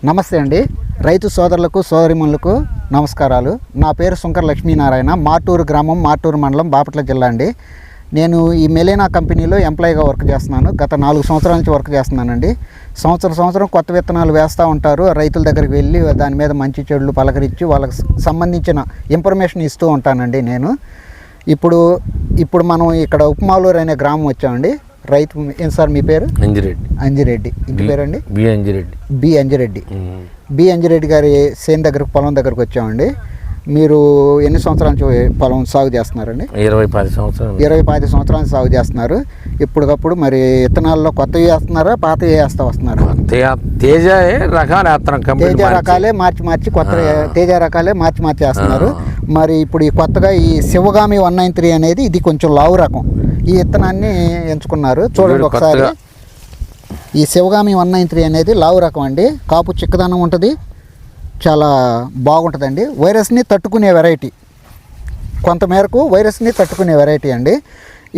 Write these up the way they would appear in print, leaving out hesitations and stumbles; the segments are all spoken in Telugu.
నమస్తే అండి, రైతు సోదరులకు సోదరిమణులకు నమస్కారాలు. నా పేరు శంకర్ లక్ష్మీనారాయణ, మార్టూరు గ్రామం, మార్టూరు మండలం, బాపట్ల జిల్లా అండి. నేను ఈ మెలీనా కంపెనీలో ఎంప్లాయీగా వర్క్ చేస్తున్నాను. గత 4 సంవత్సరాల నుంచి వర్క్ చేస్తున్నానండి. సంవత్సరం కొత్త విత్తనాలు వేస్తూ ఉంటారు. రైతుల దగ్గరికి వెళ్ళి దాని మీద మంచి చెడులు పలకరించి వాళ్ళకి సంబంధించిన ఇన్ఫర్మేషన్ ఇస్తూ ఉంటానండి. నేను ఇప్పుడు మనం ఇక్కడ ఉప్మాలూరు అనే గ్రామం వచ్చామండి. రైతు ఏం సార్ మీ పేరు? అంజిరెడ్డి. ఇంటి పేరండి? బి అంజిరెడ్డి గారి పొలం దగ్గరకు వచ్చామండి. మీరు ఎన్ని సంవత్సరాల నుంచి పొలం సాగు చేస్తున్నారండి? 20 సంవత్సరాలు సాగు చేస్తున్నారు. ఇప్పటికప్పుడు మరి విత్తనాల్లో కొత్తవి వేస్తున్నారా, పాతవి వేస్తా వస్తున్నారా? తేజ రకాలే మార్చి కొత్త తేజ రకాలే మార్చి వేస్తున్నారు. మరి ఇప్పుడు ఈ కొత్తగా ఈ శివగామి 193 అనేది ఇది కొంచెం లావు రకం ఈ విత్తనాన్ని ఎంచుకున్నారు. చూడండి ఒకసారి. ఈ శివగామి 193 అనేది లావు రకం అండి. కాపు చిక్కదనం ఉంటుంది, చాలా బాగుంటుందండి. వైరస్ని తట్టుకునే వెరైటీ, కొంతమేరకు వైరస్ని తట్టుకునే వెరైటీ అండి.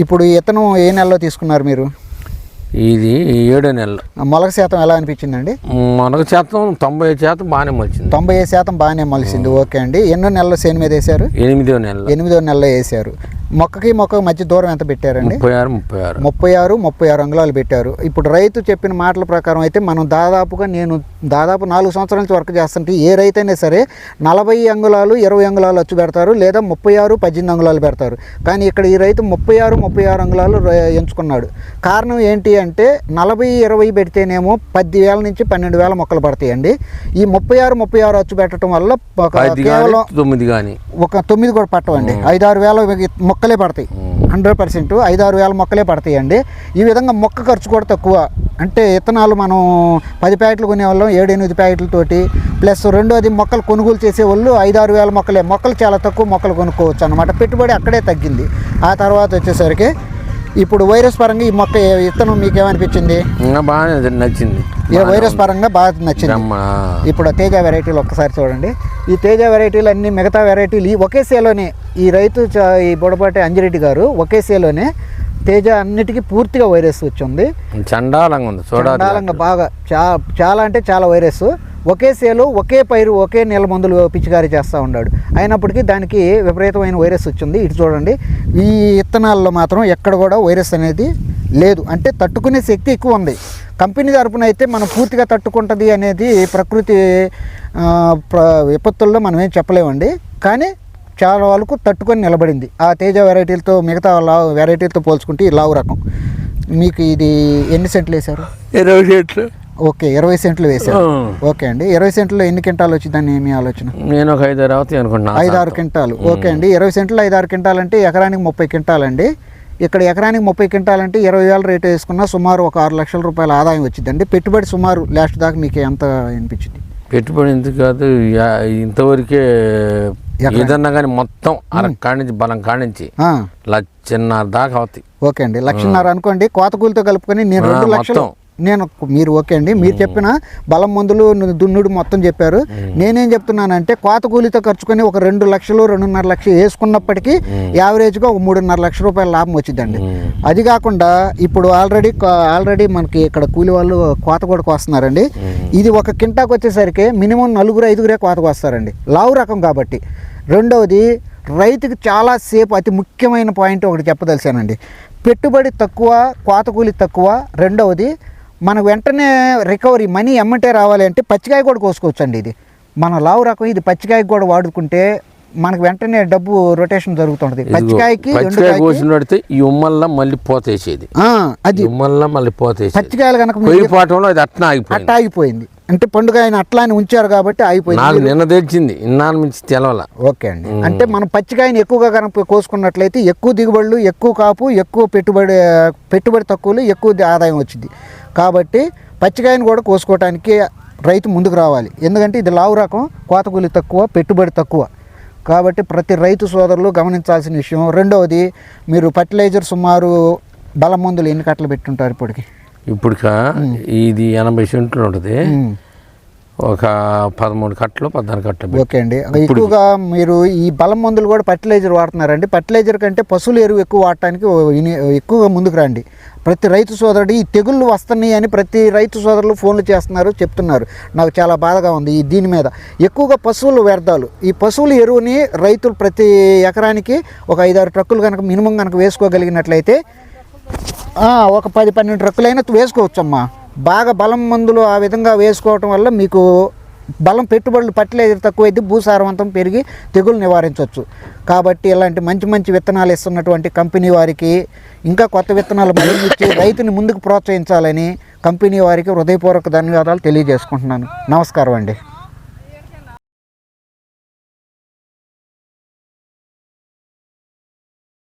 ఇప్పుడు ఈ విత్తనం ఏ నెలలో తీసుకున్నారు మీరు? ఇది 7వ నెల. మొలక శాతం ఎలా అనిపించిందండి? మొలక శాతం 90% బాగానే మొలిచింది. 90% బాగానే మొలిచింది. ఓకే అండి. ఎన్నో నెలలు సేను మీద వేశారు? 8వ నెలలో వేశారు. మొక్కకి మధ్య దూరం ఎంత పెట్టారండి? 36 అంగుళాలు పెట్టారు. ఇప్పుడు రైతు చెప్పిన మాటల ప్రకారం అయితే మనం నేను దాదాపు 4 సంవత్సరాల నుంచి వర్క్ చేస్తుంటే ఏ రైతు అయినా సరే 40 అంగుళాలు 20 అంగుళాలు వచ్చి పెడతారు, లేదా 36 18 అంగుళాలు పెడతారు. కానీ ఇక్కడ ఈ రైతు 36 అంగుళాలు ఎంచుకున్నాడు. కారణం ఏంటి అంటే 40-20 పెడితేనేమో 10,000 నుంచి 12,000 మొక్కలు పడతాయండి. ఈ 36 వచ్చి పెట్టడం వల్ల కేవలం 9 కూడా పట్టవండి. 5-6 వేల మొక్కలే పడతాయి. 100% 5-6 మొక్కలే పడతాయండి. ఈ విధంగా మొక్క ఖర్చు కూడా తక్కువ. అంటే విత్తనాలు మనం 10 ప్యాకెట్లు కొనేవాళ్ళం 7-8 ప్యాకెట్లతోటి, ప్లస్ రెండోది మొక్కలు కొనుగోలు చేసేవాళ్ళు 5-6 మొక్కలు చాలా తక్కువ మొక్కలు కొనుక్కోవచ్చు అన్నమాట. పెట్టుబడి అక్కడే తగ్గింది. ఆ తర్వాత వచ్చేసరికి ఇప్పుడు వైరస్ పరంగా ఈ మొక్క విత్తనం మీకు ఏమనిపించింది? బాగా నచ్చింది. వైరస్ పరంగా బాగా నచ్చింది. ఇప్పుడు తేజ వెరైటీలు ఒక్కసారి చూడండి. ఈ తేజ వెరైటీలు అన్ని మిగతా వెరైటీలు ఈ ఒకే సేలోనే ఈ రైతు ఈ బుడపాటి అంజిరెడ్డి గారు ఒకే సేలోనే తేజ అన్నిటికీ పూర్తిగా వైరస్ వచ్చింది. చండాలంగా ఉంది, చండాలంగా బాగా చాలా అంటే చాలా వైరస్. ఒకే సేలు, ఒకే పైరు, ఒకే నీళ్ళ మందులు పిచికారీ చేస్తూ ఉన్నాడు. అయినప్పటికీ దానికి విపరీతమైన వైరస్ వచ్చింది. ఇటు చూడండి, ఈ విత్తనాల్లో మాత్రం ఎక్కడ కూడా వైరస్ అనేది లేదు. అంటే తట్టుకునే శక్తి ఎక్కువ ఉంది. కంపెనీ తరపున అయితే మనం పూర్తిగా తట్టుకుంటుంది అనేది ప్రకృతి విపత్తుల్లో మనం ఏం చెప్పలేమండి. కానీ చాలా వరకు తట్టుకొని నిలబడింది ఆ తేజ వెరైటీలతో. మిగతా వెరైటీలతో పోల్చుకుంటే ఈ లావు రకం. మీకు ఇది ఎన్ని సెంట్లు వేశారు? 20 సెంట్లు. ఓకే, 20 సెంట్లు వేశారు. ఓకే అండి. 20 సెంట్లో ఎన్ని క్వింటాలు వచ్చిందని మీ ఆలోచన? నేను ఒక 5-6 అవుతాయి అనుకుంటున్నాను. 5-6 క్వింటాలు. ఓకే అండి. 20 సెంట్లు 5-6 క్వింటాలు అంటే ఎకరానికి 30 క్వింటాలు అండి. ఇక్కడ ఎకరానికి 30 క్వింటాలు అంటే 20,000 రేటు వేసుకున్నా సుమారు ఒక 6 లక్షల రూపాయల ఆదాయం వచ్చిందండి. పెట్టుబడి సుమారు లాస్ట్ దాకా మీకు ఎంత అనిపించింది? పెట్టుబడి ఎందుకు కాదు, ఇంతవరకే ఏదన్నా కానీ మొత్తం కానించి బలం కానించి 1,50,000 దాకా అవుతాయి. ఓకే అండి, 1,50,000 అనుకోండి. కోత కూలితో కలుపుకొని నేను 2 లక్షలు మీరు ఓకే అండి. మీరు చెప్పిన బలం మందులు దున్నుడు మొత్తం చెప్పారు. నేనేం చెప్తున్నానంటే కోత కూలితో ఖర్చుకొని ఒక 2 లక్షలు 2.5 లక్షలు వేసుకున్నప్పటికీ యావరేజ్గా ఒక 3.5 లక్షల రూపాయల లాభం వచ్చిందండి. అది కాకుండా ఇప్పుడు ఆల్రెడీ మనకి ఇక్కడ కూలి వాళ్ళు కోత కూడా కోస్తున్నారండి. ఇది ఒక కింటాకు వచ్చేసరికి మినిమం 4-5 కోతకు వస్తారండి, లావు రకం కాబట్టి. రెండవది రైతుకి చాలా సేపు అతి ముఖ్యమైన పాయింట్ ఒకటి చెప్పదలిచానండి. పెట్టుబడి తక్కువ, కోత కూలి తక్కువ. రెండవది మనకు వెంటనే రికవరీ మనీ ఎమ్మంటే రావాలి అంటే పచ్చికాయ కూడా కోసుకోవచ్చు అండి. ఇది మన లావు రకం. ఇది పచ్చికాయకి కూడా వాడుకుంటే మనకు వెంటనే డబ్బు రొటేషన్ జరుగుతుంటది. పచ్చికాయకి ఈ ఉమ్మల్లా మళ్ళీ పోతేసేది, అది ఉమ్మల్లా మళ్ళీ పోతేసి పచ్చికాయలు కనుక అట్లా ఆగిపోయింది. అంటే పండుగ ఆయన అట్లానే ఉంచారు కాబట్టి అయిపోయింది. నిన్న తెచ్చింది ఇన్నాళ్ళ నుంచి తెలవాల. ఓకే అండి. అంటే మనం పచ్చికాయని ఎక్కువగా కనుక కోసుకున్నట్లయితే ఎక్కువ దిగుబడులు, ఎక్కువ కాపు, ఎక్కువ పెట్టుబడి తక్కువలు, ఎక్కువ ఆదాయం వచ్చింది. కాబట్టి పచ్చికాయని కూడా కోసుకోవడానికి రైతు ముందుకు రావాలి. ఎందుకంటే ఇది లావు రకం, కోత కూలి తక్కువ, పెట్టుబడి తక్కువ. కాబట్టి ప్రతి రైతు సోదరులు గమనించాల్సిన విషయం. రెండవది మీరు ఫర్టిలైజర్ సుమారు బలం మందులు ఎన్ని కట్టలు పెట్టుంటారు ఇప్పటికి? ఇది 80 సెంట్లు ఉంటుంది. ఒక 13 కట్టలు 14 కట్టలు ఓకే అండి. ఎక్కువగా మీరు ఈ బలం మందులు కూడా ఫర్టిలైజర్ వాడుతున్నారండి. ఫర్టిలైజర్ కంటే పశువుల ఎరువు ఎక్కువ వాడటానికి ఎక్కువగా ముందుకు రండి. ప్రతి రైతు సోదరుడు ఈ తెగుళ్ళు వస్తున్నాయి అని ప్రతి రైతు సోదరులు ఫోన్లు చేస్తున్నారు, చెప్తున్నారు. నాకు చాలా బాధగా ఉంది దీని మీద. ఎక్కువగా పశువుల వ్యర్థాలు, ఈ పశువుల ఎరువుని రైతులు ప్రతి ఎకరానికి ఒక 5-6 ట్రక్కులు కనుక మినిమం కనుక వేసుకోగలిగినట్లయితే ఒక 10-12 ట్రక్కులైనా వేసుకోవచ్చమ్మా. బాగా బలం మందులు ఆ విధంగా వేసుకోవటం వల్ల మీకు బలం పెట్టుబడులు ఫర్టిలైజర్ తక్కువైతే భూసారవంతం పెరిగి తెగులు నివారించవచ్చు. కాబట్టి ఇలాంటి మంచి మంచి విత్తనాలు ఇస్తున్నటువంటి కంపెనీ వారికి ఇంకా కొత్త విత్తనాలు మళ్ళీ ఇచ్చి రైతుని ముందుకు ప్రోత్సహించాలని కంపెనీ వారికి హృదయపూర్వక ధన్యవాదాలు తెలియజేసుకుంటున్నాను. నమస్కారం అండి.